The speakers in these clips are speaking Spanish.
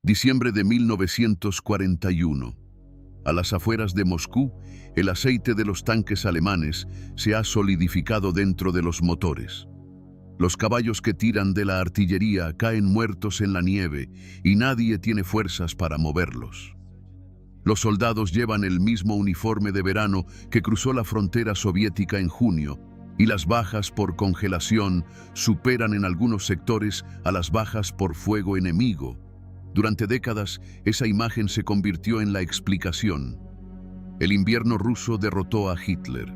Diciembre de 1941. A las afueras de Moscú, el aceite de los tanques alemanes se ha solidificado dentro de los motores. Los caballos que tiran de la artillería caen muertos en la nieve y nadie tiene fuerzas para moverlos. Los soldados llevan el mismo uniforme de verano que cruzó la frontera soviética en junio, y las bajas por congelación superan en algunos sectores a las bajas por fuego enemigo. Durante décadas, esa imagen se convirtió en la explicación. El invierno ruso derrotó a Hitler.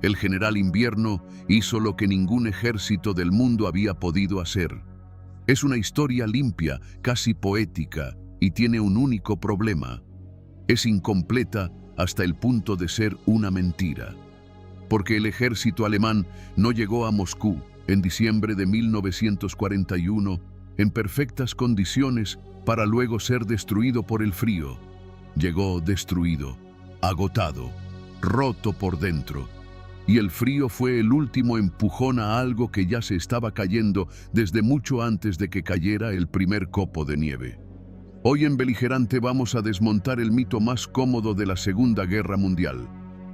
El general Invierno hizo lo que ningún ejército del mundo había podido hacer. Es una historia limpia, casi poética, y tiene un único problema. Es incompleta hasta el punto de ser una mentira. Porque el ejército alemán no llegó a Moscú en diciembre de 1941 en perfectas condiciones para luego ser destruido por el frío. Llegó destruido, agotado, roto por dentro. Y el frío fue el último empujón a algo que ya se estaba cayendo desde mucho antes de que cayera el primer copo de nieve. Hoy en Beligerante vamos a desmontar el mito más cómodo de la Segunda Guerra Mundial.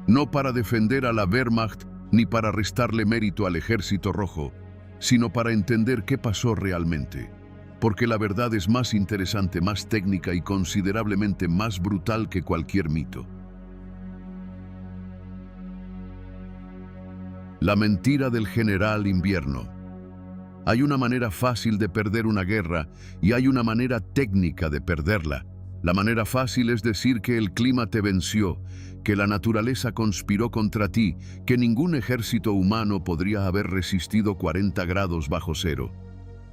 No para defender a la Wehrmacht ni para restarle mérito al Ejército Rojo, sino para entender qué pasó realmente. Porque la verdad es más interesante, más técnica y considerablemente más brutal que cualquier mito. La mentira del general Invierno. Hay una manera fácil de perder una guerra y hay una manera técnica de perderla. La manera fácil es decir que el clima te venció, que la naturaleza conspiró contra ti, que ningún ejército humano podría haber resistido 40 grados bajo cero.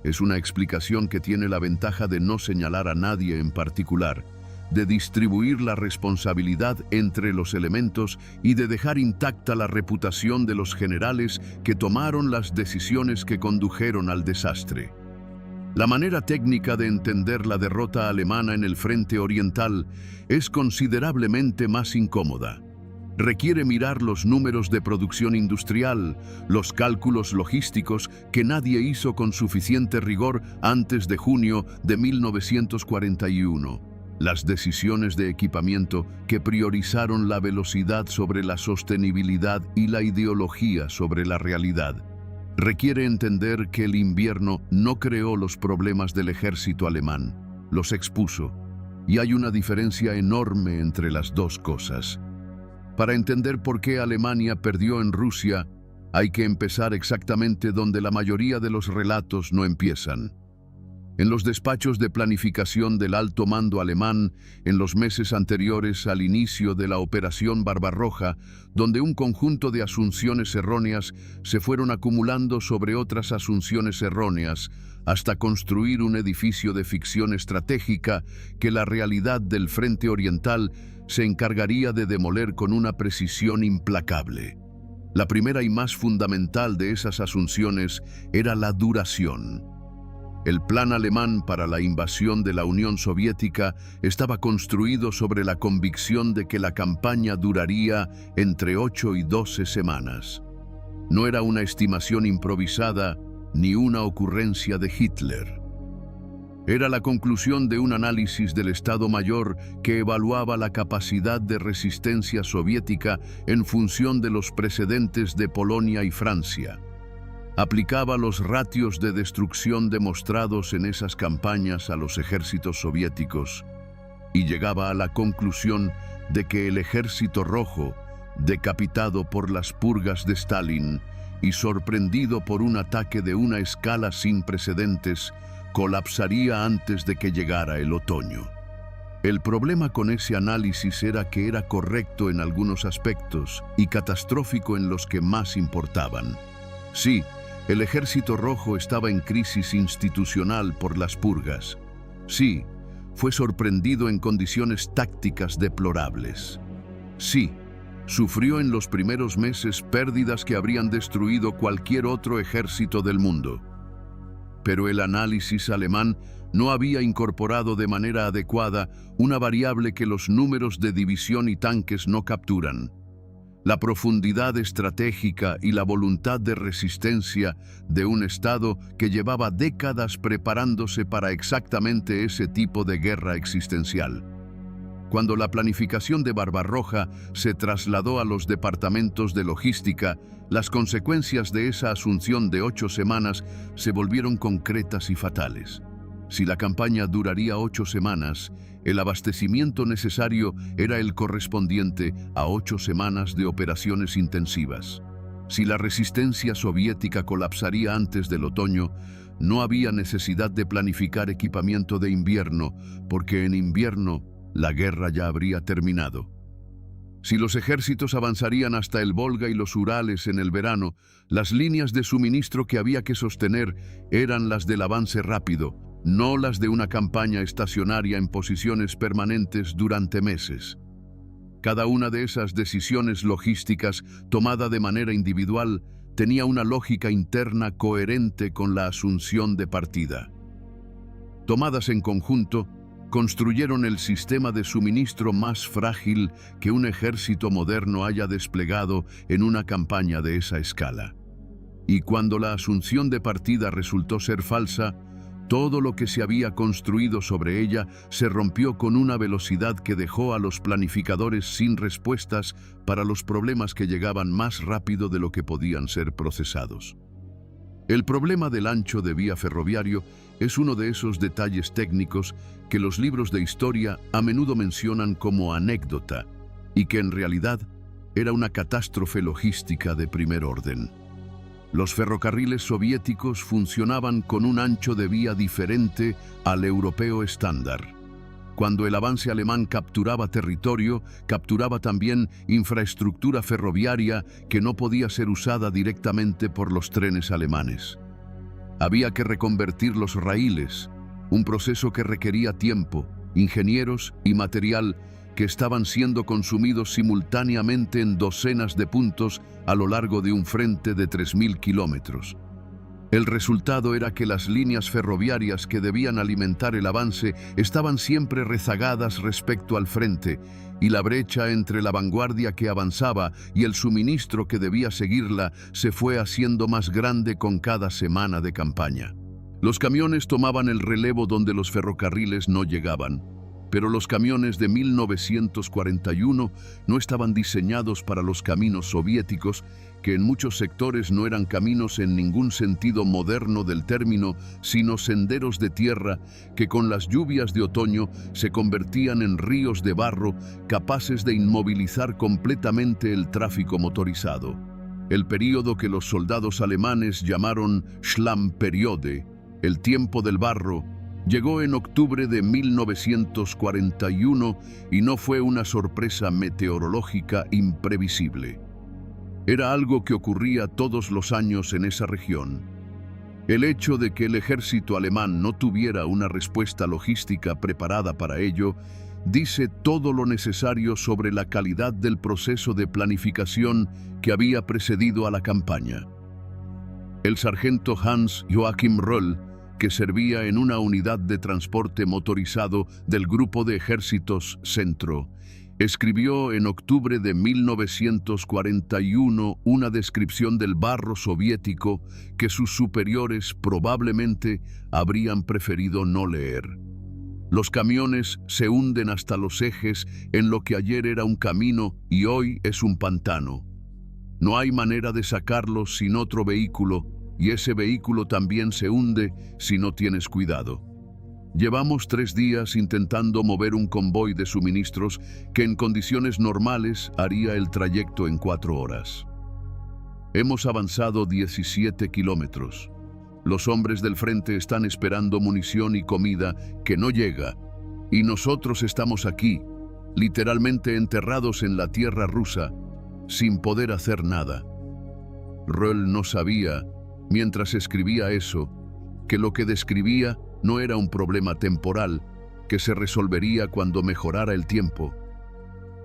Es una explicación que tiene la ventaja de no señalar a nadie en particular, de distribuir la responsabilidad entre los elementos y de dejar intacta la reputación de los generales que tomaron las decisiones que condujeron al desastre. La manera técnica de entender la derrota alemana en el frente oriental es considerablemente más incómoda. Requiere mirar los números de producción industrial, los cálculos logísticos que nadie hizo con suficiente rigor antes de junio de 1941. Las decisiones de equipamiento que priorizaron la velocidad sobre la sostenibilidad y la ideología sobre la realidad. Requiere entender que el invierno no creó los problemas del ejército alemán, los expuso, y hay una diferencia enorme entre las dos cosas. Para entender por qué Alemania perdió en Rusia, hay que empezar exactamente donde la mayoría de los relatos no empiezan. En los despachos de planificación del alto mando alemán, en los meses anteriores al inicio de la Operación Barbarroja, donde un conjunto de asunciones erróneas se fueron acumulando sobre otras asunciones erróneas, hasta construir un edificio de ficción estratégica que la realidad del frente oriental se encargaría de demoler con una precisión implacable. La primera y más fundamental de esas asunciones era la duración. El plan alemán para la invasión de la Unión Soviética estaba construido sobre la convicción de que la campaña duraría entre 8 y 12 semanas. No era una estimación improvisada ni una ocurrencia de Hitler. Era la conclusión de un análisis del Estado Mayor que evaluaba la capacidad de resistencia soviética en función de los precedentes de Polonia y Francia. Aplicaba los ratios de destrucción demostrados en esas campañas a los ejércitos soviéticos y llegaba a la conclusión de que el Ejército Rojo, decapitado por las purgas de Stalin y sorprendido por un ataque de una escala sin precedentes, colapsaría antes de que llegara el otoño. El problema con ese análisis era que era correcto en algunos aspectos y catastrófico en los que más importaban. Sí, el Ejército Rojo estaba en crisis institucional por las purgas. Sí, fue sorprendido en condiciones tácticas deplorables. Sí, sufrió en los primeros meses pérdidas que habrían destruido cualquier otro ejército del mundo. Pero el análisis alemán no había incorporado de manera adecuada una variable que los números de división y tanques no capturan: la profundidad estratégica y la voluntad de resistencia de un Estado que llevaba décadas preparándose para exactamente ese tipo de guerra existencial. Cuando la planificación de Barbarroja se trasladó a los departamentos de logística, las consecuencias de esa asunción de 8 semanas se volvieron concretas y fatales. Si la campaña duraría 8 semanas, el abastecimiento necesario era el correspondiente a 8 semanas de operaciones intensivas. Si la resistencia soviética colapsaría antes del otoño, no había necesidad de planificar equipamiento de invierno, porque en invierno la guerra ya habría terminado. Si los ejércitos avanzarían hasta el Volga y los Urales en el verano, las líneas de suministro que había que sostener eran las del avance rápido, no las de una campaña estacionaria en posiciones permanentes durante meses. Cada una de esas decisiones logísticas, tomada de manera individual, tenía una lógica interna coherente con la asunción de partida. Tomadas en conjunto, construyeron el sistema de suministro más frágil que un ejército moderno haya desplegado en una campaña de esa escala. Y cuando la asunción de partida resultó ser falsa, todo lo que se había construido sobre ella se rompió con una velocidad que dejó a los planificadores sin respuestas para los problemas que llegaban más rápido de lo que podían ser procesados. El problema del ancho de vía ferroviario es uno de esos detalles técnicos que los libros de historia a menudo mencionan como anécdota y que en realidad era una catástrofe logística de primer orden. Los ferrocarriles soviéticos funcionaban con un ancho de vía diferente al europeo estándar. Cuando el avance alemán capturaba territorio, capturaba también infraestructura ferroviaria que no podía ser usada directamente por los trenes alemanes. Había que reconvertir los raíles, un proceso que requería tiempo, ingenieros y material que estaban siendo consumidos simultáneamente en docenas de puntos a lo largo de un frente de 3.000 kilómetros. El resultado era que las líneas ferroviarias que debían alimentar el avance estaban siempre rezagadas respecto al frente, y la brecha entre la vanguardia que avanzaba y el suministro que debía seguirla se fue haciendo más grande con cada semana de campaña. Los camiones tomaban el relevo donde los ferrocarriles no llegaban. Pero los camiones de 1941 no estaban diseñados para los caminos soviéticos, que en muchos sectores no eran caminos en ningún sentido moderno del término, sino senderos de tierra que con las lluvias de otoño se convertían en ríos de barro capaces de inmovilizar completamente el tráfico motorizado. El período que los soldados alemanes llamaron Schlammperiode, el tiempo del barro, llegó en octubre de 1941 y no fue una sorpresa meteorológica imprevisible. Era algo que ocurría todos los años en esa región. El hecho de que el ejército alemán no tuviera una respuesta logística preparada para ello dice todo lo necesario sobre la calidad del proceso de planificación que había precedido a la campaña. El sargento Hans Joachim Röll, que servía en una unidad de transporte motorizado del Grupo de Ejércitos Centro, escribió en octubre de 1941 una descripción del barro soviético que sus superiores probablemente habrían preferido no leer. Los camiones se hunden hasta los ejes en lo que ayer era un camino y hoy es un pantano. No hay manera de sacarlos sin otro vehículo, y ese vehículo también se hunde si no tienes cuidado. Llevamos 3 días intentando mover un convoy de suministros que en condiciones normales haría el trayecto en 4 horas. Hemos avanzado 17 kilómetros. Los hombres del frente están esperando munición y comida que no llega, y nosotros estamos aquí, literalmente enterrados en la tierra rusa, sin poder hacer nada. Röll no sabía, mientras escribía eso, que lo que describía no era un problema temporal que se resolvería cuando mejorara el tiempo.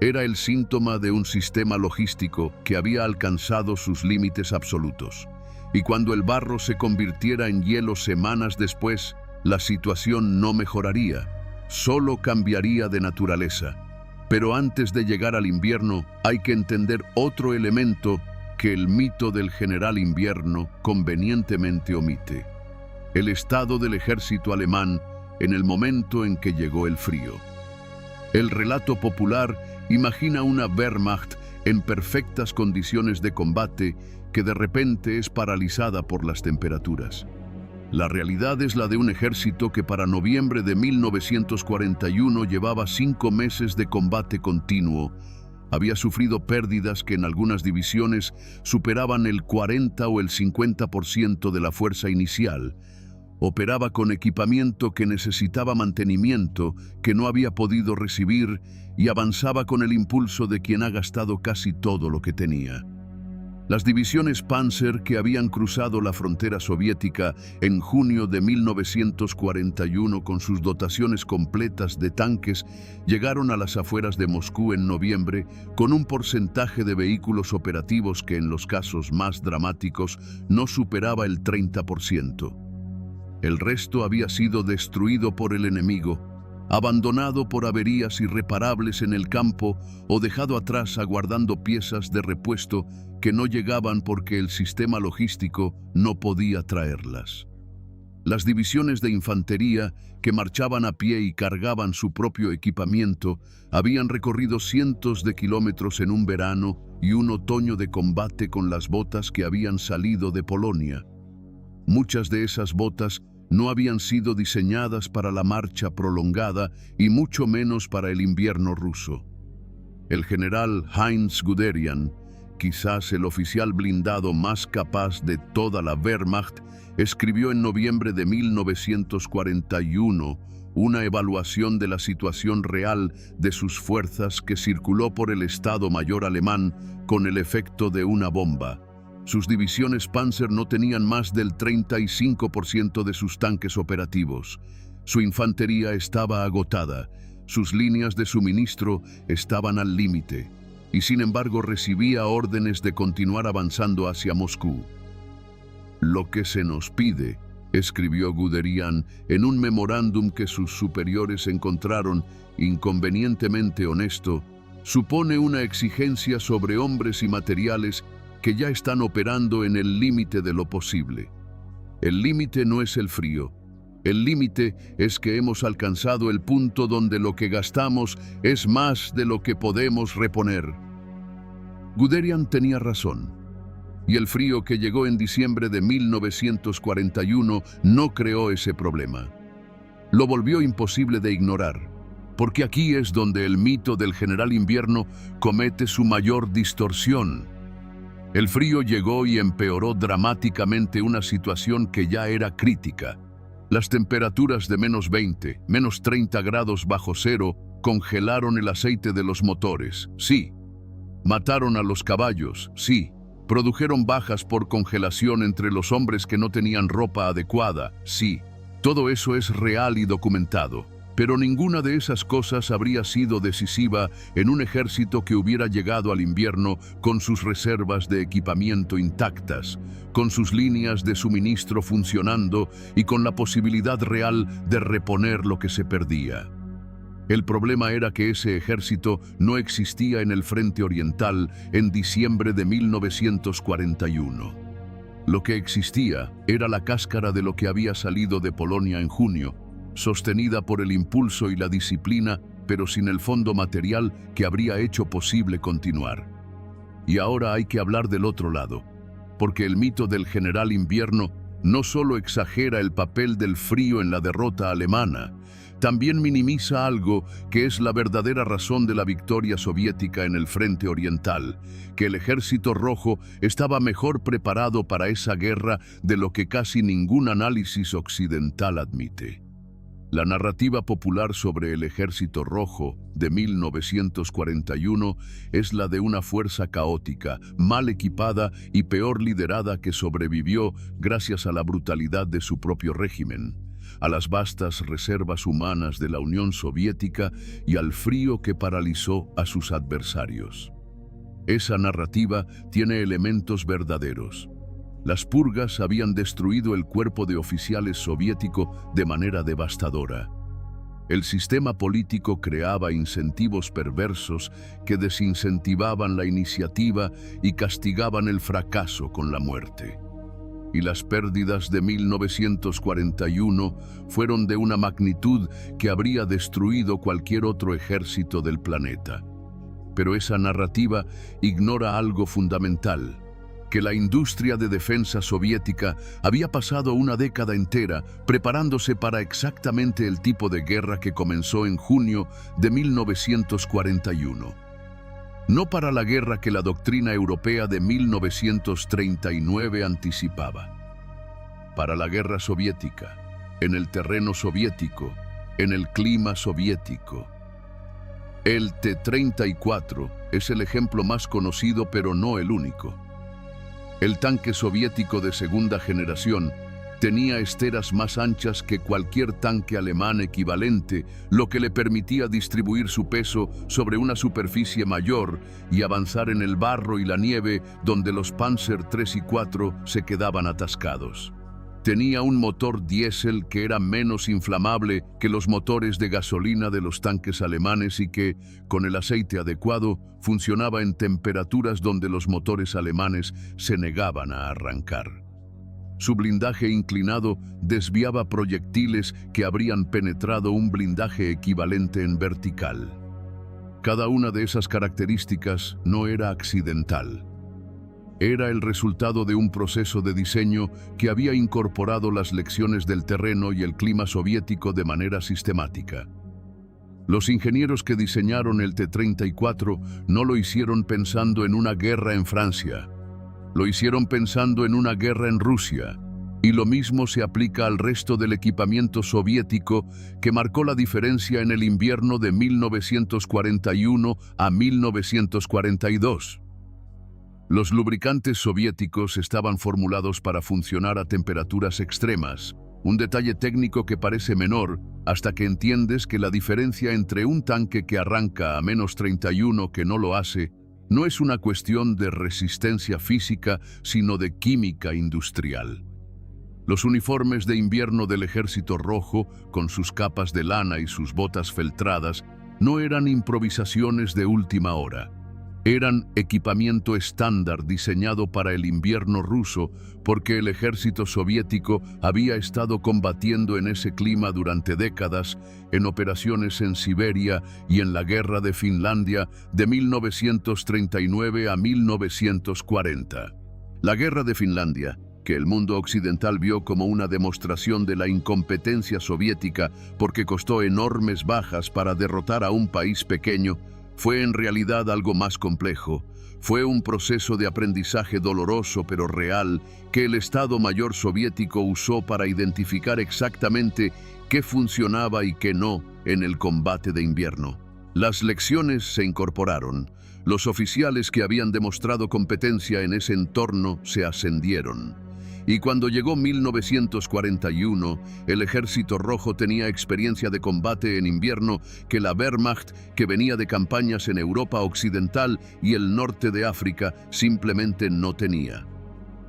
Era el síntoma de un sistema logístico que había alcanzado sus límites absolutos. Y cuando el barro se convirtiera en hielo semanas después, la situación no mejoraría, solo cambiaría de naturaleza. Pero antes de llegar al invierno, hay que entender otro elemento que el mito del general invierno convenientemente omite: el estado del ejército alemán en el momento en que llegó el frío. El relato popular imagina una Wehrmacht en perfectas condiciones de combate que de repente es paralizada por las temperaturas. La realidad es la de un ejército que para noviembre de 1941 llevaba 5 meses de combate continuo. Había sufrido pérdidas que en algunas divisiones superaban el 40 o el 50% de la fuerza inicial. Operaba con equipamiento que necesitaba mantenimiento, que no había podido recibir, y avanzaba con el impulso de quien ha gastado casi todo lo que tenía. Las divisiones Panzer que habían cruzado la frontera soviética en junio de 1941 con sus dotaciones completas de tanques llegaron a las afueras de Moscú en noviembre con un porcentaje de vehículos operativos que en los casos más dramáticos no superaba el 30%. El resto había sido destruido por el enemigo, abandonado por averías irreparables en el campo o dejado atrás aguardando piezas de repuesto que no llegaban porque el sistema logístico no podía traerlas. Las divisiones de infantería, que marchaban a pie y cargaban su propio equipamiento, habían recorrido cientos de kilómetros en un verano y un otoño de combate con las botas que habían salido de Polonia. Muchas de esas botas no habían sido diseñadas para la marcha prolongada y mucho menos para el invierno ruso. El general Heinz Guderian, quizás el oficial blindado más capaz de toda la Wehrmacht, escribió en noviembre de 1941 una evaluación de la situación real de sus fuerzas que circuló por el Estado Mayor alemán con el efecto de una bomba. Sus divisiones Panzer no tenían más del 35% de sus tanques operativos. Su infantería estaba agotada, sus líneas de suministro estaban al límite, y sin embargo recibía órdenes de continuar avanzando hacia Moscú. «Lo que se nos pide», escribió Guderian en un memorándum que sus superiores encontraron inconvenientemente honesto, «supone una exigencia sobre hombres y materiales que ya están operando en el límite de lo posible. El límite no es el frío. El límite es que hemos alcanzado el punto donde lo que gastamos es más de lo que podemos reponer». Guderian tenía razón, y el frío que llegó en diciembre de 1941 no creó ese problema. Lo volvió imposible de ignorar, porque aquí es donde el mito del general invierno comete su mayor distorsión. El frío llegó y empeoró dramáticamente una situación que ya era crítica. Las temperaturas de -20, -30 grados bajo cero congelaron el aceite de los motores, sí. Mataron a los caballos, sí. Produjeron bajas por congelación entre los hombres que no tenían ropa adecuada, sí. Todo eso es real y documentado. Pero ninguna de esas cosas habría sido decisiva en un ejército que hubiera llegado al invierno con sus reservas de equipamiento intactas, con sus líneas de suministro funcionando y con la posibilidad real de reponer lo que se perdía. El problema era que ese ejército no existía en el frente oriental en diciembre de 1941. Lo que existía era la cáscara de lo que había salido de Polonia en junio, sostenida por el impulso y la disciplina, pero sin el fondo material que habría hecho posible continuar. Y ahora hay que hablar del otro lado, porque el mito del general invierno no solo exagera el papel del frío en la derrota alemana, también minimiza algo que es la verdadera razón de la victoria soviética en el frente oriental, que el ejército rojo estaba mejor preparado para esa guerra de lo que casi ningún análisis occidental admite. La narrativa popular sobre el Ejército Rojo de 1941 es la de una fuerza caótica, mal equipada y peor liderada que sobrevivió gracias a la brutalidad de su propio régimen, a las vastas reservas humanas de la Unión Soviética y al frío que paralizó a sus adversarios. Esa narrativa tiene elementos verdaderos. Las purgas habían destruido el cuerpo de oficiales soviético de manera devastadora. El sistema político creaba incentivos perversos que desincentivaban la iniciativa y castigaban el fracaso con la muerte. Y las pérdidas de 1941 fueron de una magnitud que habría destruido cualquier otro ejército del planeta. Pero esa narrativa ignora algo fundamental: que la industria de defensa soviética había pasado una década entera preparándose para exactamente el tipo de guerra que comenzó en junio de 1941. No para la guerra que la doctrina europea de 1939 anticipaba. Para la guerra soviética, en el terreno soviético, en el clima soviético. El T-34 es el ejemplo más conocido, pero no el único. El tanque soviético de segunda generación tenía esteras más anchas que cualquier tanque alemán equivalente, lo que le permitía distribuir su peso sobre una superficie mayor y avanzar en el barro y la nieve donde los Panzer III y IV se quedaban atascados. Tenía un motor diésel que era menos inflamable que los motores de gasolina de los tanques alemanes y que, con el aceite adecuado, funcionaba en temperaturas donde los motores alemanes se negaban a arrancar. Su blindaje inclinado desviaba proyectiles que habrían penetrado un blindaje equivalente en vertical. Cada una de esas características no era accidental. Era el resultado de un proceso de diseño que había incorporado las lecciones del terreno y el clima soviético de manera sistemática. Los ingenieros que diseñaron el T-34 no lo hicieron pensando en una guerra en Francia. Lo hicieron pensando en una guerra en Rusia, y lo mismo se aplica al resto del equipamiento soviético que marcó la diferencia en el invierno de 1941 a 1942. Los lubricantes soviéticos estaban formulados para funcionar a temperaturas extremas, un detalle técnico que parece menor hasta que entiendes que la diferencia entre un tanque que arranca a -31 que no lo hace no es una cuestión de resistencia física, sino de química industrial. Los uniformes de invierno del Ejército Rojo, con sus capas de lana y sus botas feltradas, no eran improvisaciones de última hora. Eran equipamiento estándar diseñado para el invierno ruso porque el ejército soviético había estado combatiendo en ese clima durante décadas en operaciones en Siberia y en la Guerra de Finlandia de 1939 a 1940. La Guerra de Finlandia, que el mundo occidental vio como una demostración de la incompetencia soviética porque costó enormes bajas para derrotar a un país pequeño, fue en realidad algo más complejo. Fue un proceso de aprendizaje doloroso pero real que el Estado Mayor soviético usó para identificar exactamente qué funcionaba y qué no en el combate de invierno. Las lecciones se incorporaron. Los oficiales que habían demostrado competencia en ese entorno se ascendieron. Y cuando llegó 1941, el Ejército Rojo tenía experiencia de combate en invierno que la Wehrmacht, que venía de campañas en Europa Occidental y el norte de África, simplemente no tenía.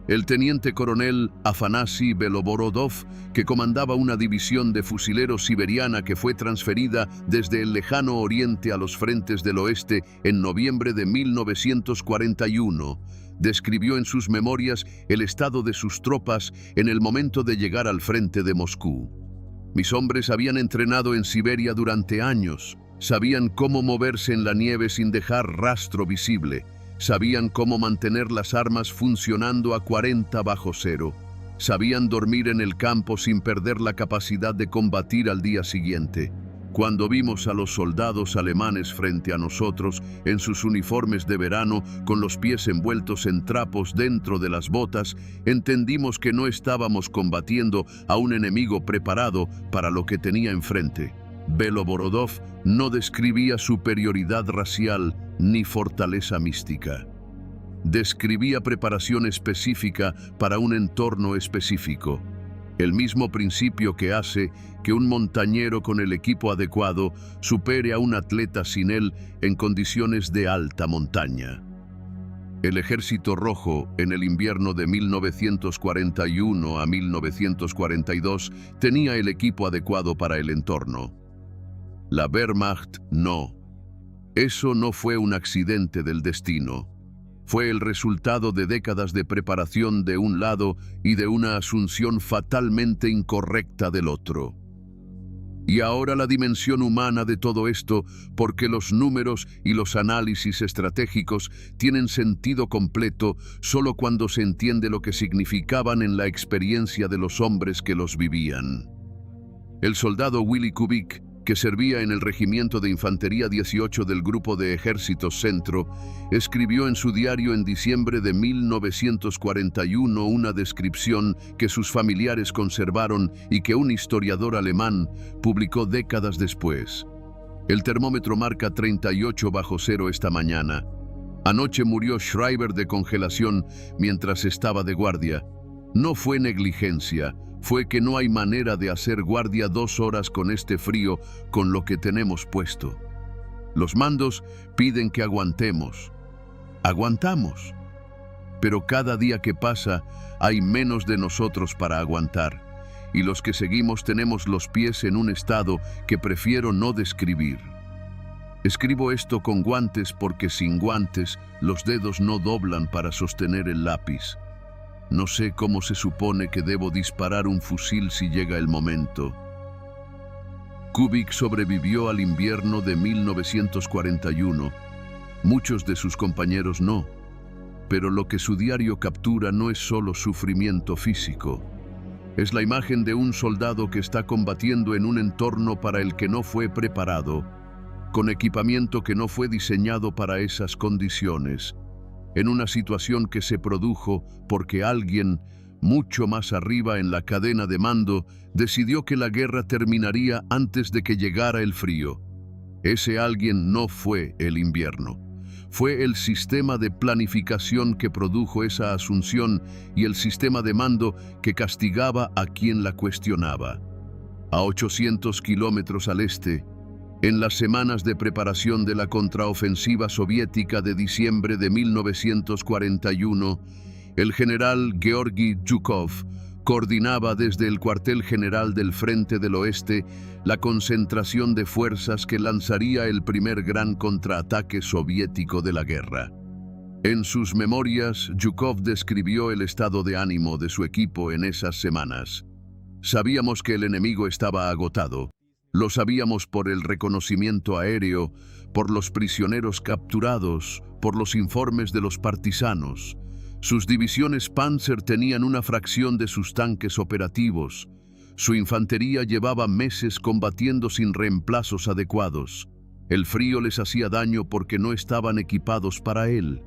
El teniente coronel Afanasi Beloborodov, que comandaba una división de fusileros siberiana que fue transferida desde el lejano oriente a los frentes del oeste en noviembre de 1941, describió en sus memorias el estado de sus tropas en el momento de llegar al frente de Moscú. Mis hombres habían entrenado en Siberia durante años, sabían cómo moverse en la nieve sin dejar rastro visible, sabían cómo mantener las armas funcionando a 40 bajo cero, sabían dormir en el campo sin perder la capacidad de combatir al día siguiente. Cuando vimos a los soldados alemanes frente a nosotros, en sus uniformes de verano, con los pies envueltos en trapos dentro de las botas, entendimos que no estábamos combatiendo a un enemigo preparado para lo que tenía enfrente. Beloborodov no describía superioridad racial ni fortaleza mística. Describía preparación específica para un entorno específico. El mismo principio que hace que un montañero con el equipo adecuado supere a un atleta sin él en condiciones de alta montaña. El Ejército Rojo, en el invierno de 1941 a 1942, tenía el equipo adecuado para el entorno. La Wehrmacht no. Eso no fue un accidente del destino. Fue el resultado de décadas de preparación de un lado y de una asunción fatalmente incorrecta del otro. Y ahora la dimensión humana de todo esto, porque los números y los análisis estratégicos tienen sentido completo solo cuando se entiende lo que significaban en la experiencia de los hombres que los vivían. El soldado Willy Kubik, que servía en el Regimiento de Infantería 18 del Grupo de Ejércitos Centro, escribió en su diario en diciembre de 1941 una descripción que sus familiares conservaron y que un historiador alemán publicó décadas después. El termómetro marca 38 bajo cero esta mañana. Anoche murió Schreiber de congelación mientras estaba de guardia. No fue negligencia. Fue que no hay manera de hacer guardia 2 horas con este frío con lo que tenemos puesto. Los mandos piden que aguantemos. Aguantamos. Pero cada día que pasa hay menos de nosotros para aguantar. Y los que seguimos tenemos los pies en un estado que prefiero no describir. Escribo esto con guantes porque sin guantes los dedos no doblan para sostener el lápiz. No sé cómo se supone que debo disparar un fusil si llega el momento. Kubik sobrevivió al invierno de 1941. Muchos de sus compañeros no. Pero lo que su diario captura no es solo sufrimiento físico. Es la imagen de un soldado que está combatiendo en un entorno para el que no fue preparado, con equipamiento que no fue diseñado para esas condiciones, en una situación que se produjo porque alguien, mucho más arriba en la cadena de mando, decidió que la guerra terminaría antes de que llegara el frío. Ese alguien no fue el invierno. Fue el sistema de planificación que produjo esa asunción y el sistema de mando que castigaba a quien la cuestionaba. A 800 kilómetros al este, en las semanas de preparación de la contraofensiva soviética de diciembre de 1941, el general Georgi Zhukov coordinaba desde el cuartel general del Frente del Oeste la concentración de fuerzas que lanzaría el primer gran contraataque soviético de la guerra. En sus memorias, Zhukov describió el estado de ánimo de su equipo en esas semanas. Sabíamos que el enemigo estaba agotado. Lo sabíamos por el reconocimiento aéreo, por los prisioneros capturados, por los informes de los partisanos. Sus divisiones Panzer tenían una fracción de sus tanques operativos. Su infantería llevaba meses combatiendo sin reemplazos adecuados. El frío les hacía daño porque no estaban equipados para él.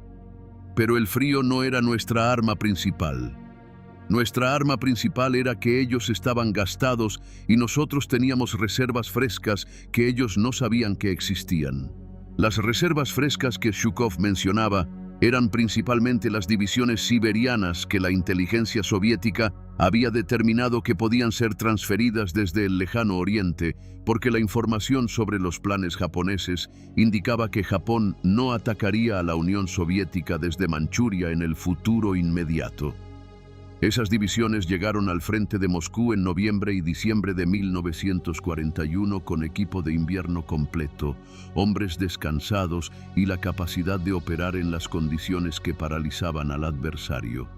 Pero el frío no era nuestra arma principal. Nuestra arma principal era que ellos estaban gastados y nosotros teníamos reservas frescas que ellos no sabían que existían. Las reservas frescas que Zhukov mencionaba eran principalmente las divisiones siberianas que la inteligencia soviética había determinado que podían ser transferidas desde el lejano oriente, porque la información sobre los planes japoneses indicaba que Japón no atacaría a la Unión Soviética desde Manchuria en el futuro inmediato. Esas divisiones llegaron al frente de Moscú en noviembre y diciembre de 1941 con equipo de invierno completo, hombres descansados y la capacidad de operar en las condiciones que paralizaban al adversario.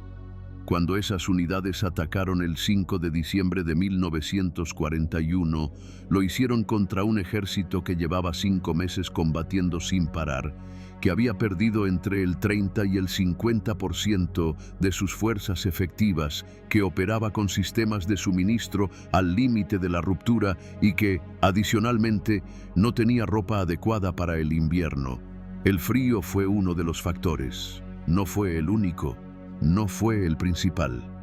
Cuando esas unidades atacaron el 5 de diciembre de 1941, lo hicieron contra un ejército que llevaba 5 meses combatiendo sin parar, que había perdido entre el 30 y el 50% de sus fuerzas efectivas, que operaba con sistemas de suministro al límite de la ruptura y que, adicionalmente, no tenía ropa adecuada para el invierno. El frío fue uno de los factores. No fue el único, no fue el principal.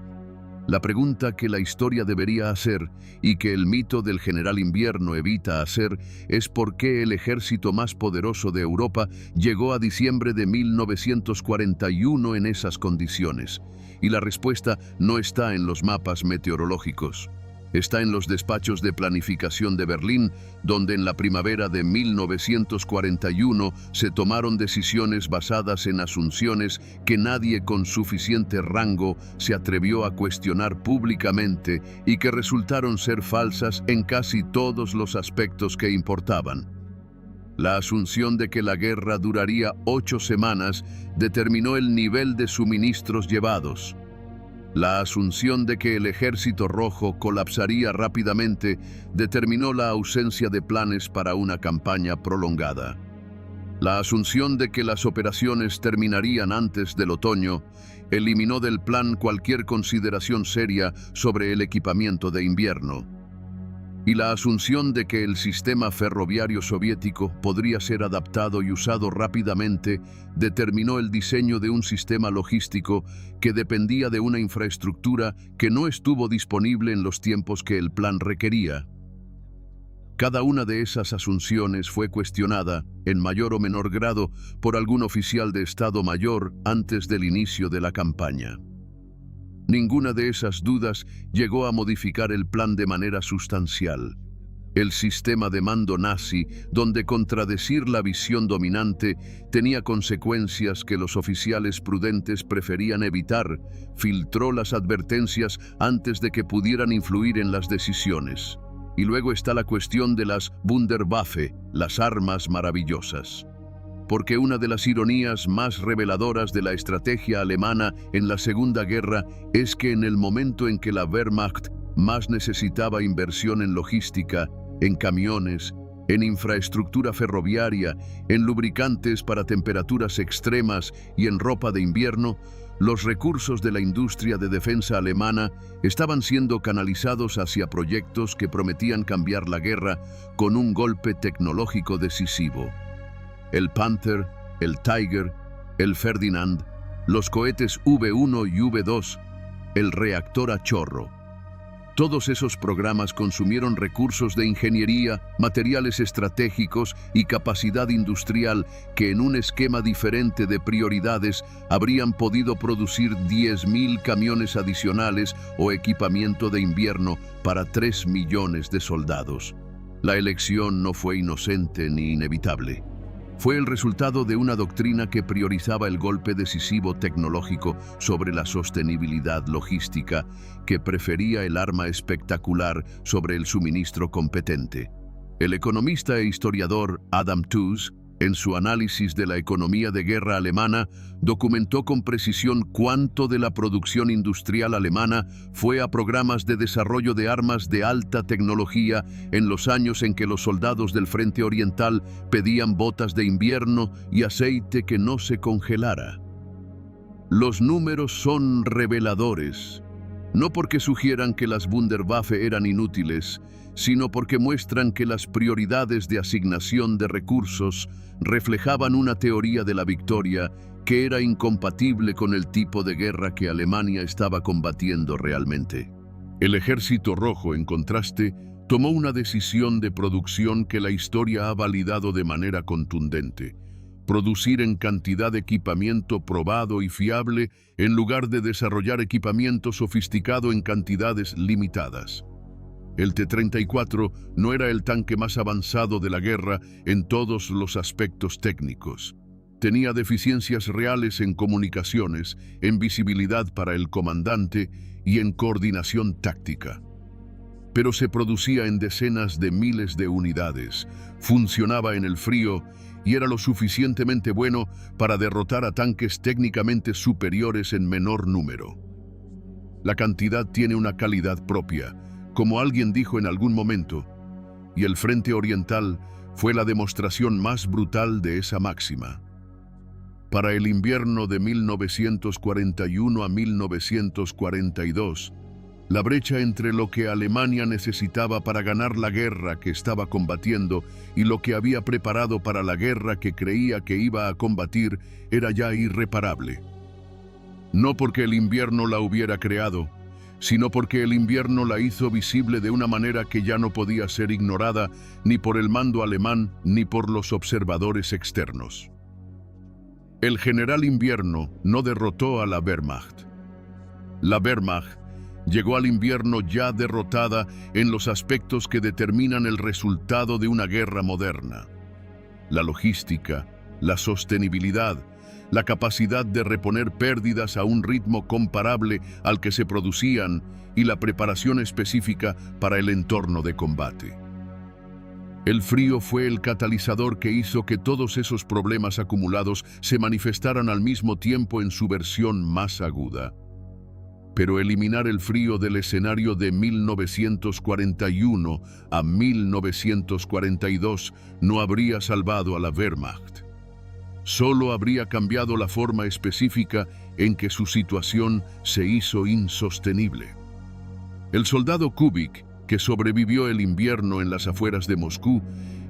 La pregunta que la historia debería hacer y que el mito del general invierno evita hacer es por qué el ejército más poderoso de Europa llegó a diciembre de 1941 en esas condiciones. Y la respuesta no está en los mapas meteorológicos. Está en los despachos de planificación de Berlín, donde en la primavera de 1941 se tomaron decisiones basadas en asunciones que nadie con suficiente rango se atrevió a cuestionar públicamente y que resultaron ser falsas en casi todos los aspectos que importaban. La asunción de que la guerra duraría 8 semanas determinó el nivel de suministros llevados. La asunción de que el Ejército Rojo colapsaría rápidamente determinó la ausencia de planes para una campaña prolongada. La asunción de que las operaciones terminarían antes del otoño eliminó del plan cualquier consideración seria sobre el equipamiento de invierno. Y la asunción de que el sistema ferroviario soviético podría ser adaptado y usado rápidamente determinó el diseño de un sistema logístico que dependía de una infraestructura que no estuvo disponible en los tiempos que el plan requería. Cada una de esas asunciones fue cuestionada, en mayor o menor grado, por algún oficial de Estado Mayor antes del inicio de la campaña. Ninguna de esas dudas llegó a modificar el plan de manera sustancial. El sistema de mando nazi, donde contradecir la visión dominante tenía consecuencias que los oficiales prudentes preferían evitar, filtró las advertencias antes de que pudieran influir en las decisiones. Y luego está la cuestión de las Wunderwaffe, las armas maravillosas. Porque una de las ironías más reveladoras de la estrategia alemana en la Segunda Guerra es que en el momento en que la Wehrmacht más necesitaba inversión en logística, en camiones, en infraestructura ferroviaria, en lubricantes para temperaturas extremas y en ropa de invierno, los recursos de la industria de defensa alemana estaban siendo canalizados hacia proyectos que prometían cambiar la guerra con un golpe tecnológico decisivo. El Panther, el Tiger, el Ferdinand, los cohetes V1 y V2, el reactor a chorro. Todos esos programas consumieron recursos de ingeniería, materiales estratégicos y capacidad industrial que en un esquema diferente de prioridades habrían podido producir 10.000 camiones adicionales o equipamiento de invierno para 3 millones de soldados. La elección no fue inocente ni inevitable. Fue el resultado de una doctrina que priorizaba el golpe decisivo tecnológico sobre la sostenibilidad logística, que prefería el arma espectacular sobre el suministro competente. El economista e historiador Adam Tooze, en su análisis de la economía de guerra alemana, documentó con precisión cuánto de la producción industrial alemana fue a programas de desarrollo de armas de alta tecnología en los años en que los soldados del Frente Oriental pedían botas de invierno y aceite que no se congelara. Los números son reveladores, no porque sugieran que las Wunderwaffe eran inútiles, sino porque muestran que las prioridades de asignación de recursos reflejaban una teoría de la victoria que era incompatible con el tipo de guerra que Alemania estaba combatiendo realmente. El Ejército Rojo, en contraste, tomó una decisión de producción que la historia ha validado de manera contundente: producir en cantidad equipamiento probado y fiable en lugar de desarrollar equipamiento sofisticado en cantidades limitadas. El T-34 no era el tanque más avanzado de la guerra en todos los aspectos técnicos. Tenía deficiencias reales en comunicaciones, en visibilidad para el comandante y en coordinación táctica. Pero se producía en decenas de miles de unidades, funcionaba en el frío y era lo suficientemente bueno para derrotar a tanques técnicamente superiores en menor número. La cantidad tiene una calidad propia, como alguien dijo en algún momento, y el Frente Oriental fue la demostración más brutal de esa máxima. Para el invierno de 1941 a 1942, la brecha entre lo que Alemania necesitaba para ganar la guerra que estaba combatiendo y lo que había preparado para la guerra que creía que iba a combatir era ya irreparable. No porque el invierno la hubiera creado, sino porque el invierno la hizo visible de una manera que ya no podía ser ignorada ni por el mando alemán ni por los observadores externos. El general Invierno no derrotó a la Wehrmacht. La Wehrmacht Llegó al invierno ya derrotada en los aspectos que determinan el resultado de una guerra moderna: la logística, la sostenibilidad, la capacidad de reponer pérdidas a un ritmo comparable al que se producían y la preparación específica para el entorno de combate. El frío fue el catalizador que hizo que todos esos problemas acumulados se manifestaran al mismo tiempo en su versión más aguda. Pero eliminar el frío del escenario de 1941 a 1942 no habría salvado a la Wehrmacht. Solo habría cambiado la forma específica en que su situación se hizo insostenible. El soldado Kubik, que sobrevivió el invierno en las afueras de Moscú,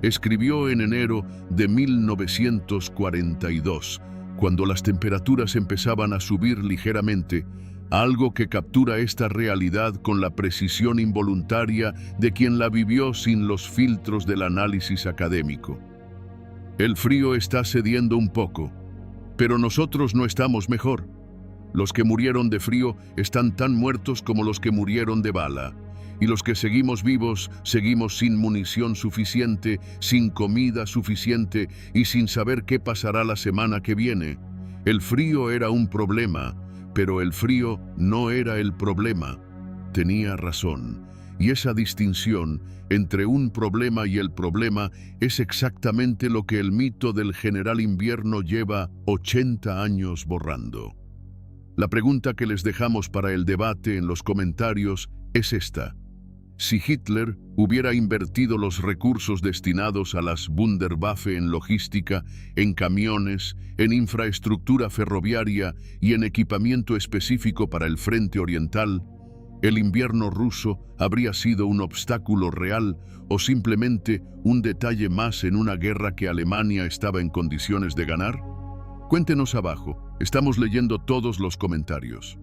escribió en enero de 1942, cuando las temperaturas empezaban a subir ligeramente, algo que captura esta realidad con la precisión involuntaria de quien la vivió sin los filtros del análisis académico. El frío está cediendo un poco, pero nosotros no estamos mejor. Los que murieron de frío están tan muertos como los que murieron de bala. Y los que seguimos vivos, seguimos sin munición suficiente, sin comida suficiente y sin saber qué pasará la semana que viene. El frío era un problema, pero el frío no era el problema. Tenía razón. Y esa distinción entre un problema y el problema es exactamente lo que el mito del general invierno lleva 80 años borrando. La pregunta que les dejamos para el debate en los comentarios es esta: si Hitler hubiera invertido los recursos destinados a las Wunderwaffe en logística, en camiones, en infraestructura ferroviaria y en equipamiento específico para el frente oriental, ¿el invierno ruso habría sido un obstáculo real o simplemente un detalle más en una guerra que Alemania estaba en condiciones de ganar? Cuéntenos abajo, estamos leyendo todos los comentarios.